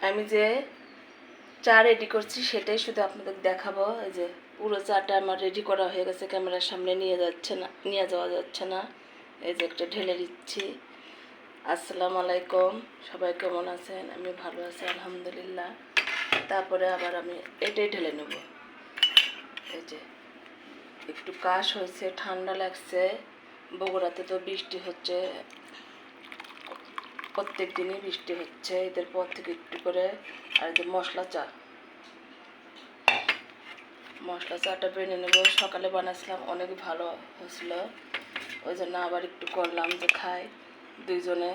আমি যে চা রেডি করছি সেটাই শুধু আপনাদের দেখাবো। এই যে পুরো চাটা আমার রেডি করা হয়ে গেছে, ক্যামেরার সামনে নিয়ে যাওয়া যাচ্ছে না। এই যে একটা ঢেলে দিচ্ছি। আসসালামু আলাইকুম, সবাই কেমন আছেন? আমি ভালো আছি আলহামদুলিল্লাহ। তারপরে আবার আমি এটাই ঢেলে নেব। এই যে একটু কাশ হয়েছে, ঠান্ডা লাগছে। বগুড়াতে তো বৃষ্টি হচ্ছে, প্রত্যেক দিনই বৃষ্টি হচ্ছে। এদের পর থেকে একটু করে। আর এই যে মশলা চাটা বেনে নেব। সকালে বানাইছিলাম, অনেক ভালো হয়েছিল, ওই জন্য আবার একটু করলাম যে খাই দুইজনে।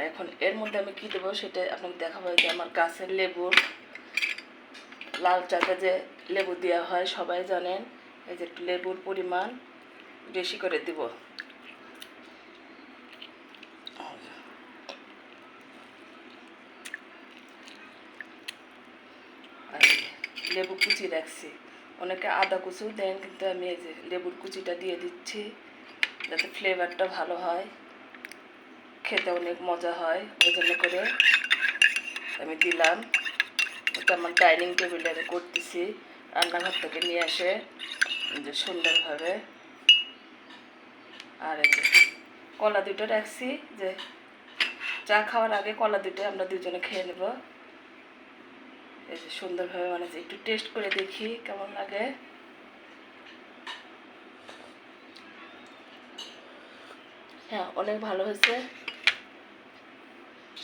এখন এর মধ্যে আমি কী দেবো সেটা আপনাকে দেখাবো। যে আমার গাছের লেবুর, লাল চাতে যে লেবু দেওয়া হয় সবাই জানেন। এই যে একটু লেবুর পরিমাণ বেশি করে দিব। আর লেবু কুচি রাখছি, অনেকে আদা কুচিও দেন, কিন্তু আমি এই যে লেবুর কুচিটা দিয়ে দিচ্ছি যাতে ফ্লেভারটা ভালো হয়, খেতে অনেক মজা হয়। ওই জন্য করে আমি দিলাম। এটা আমার ডাইনিং টেবিলে আমি করতেছি, রান্নাঘর থেকে নিয়ে আসে যে সুন্দরভাবে। আর এই যে কলা দুটো রাখছি, যে চা খাওয়ার আগে কলা দুটো আমরা দুজনে খেয়ে নেব। এই যে সুন্দরভাবে মানে যে একটু টেস্ট করে দেখি কেমন লাগে। হ্যাঁ, অনেক ভালো হয়েছে।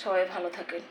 সবাই ভালো থাকেন।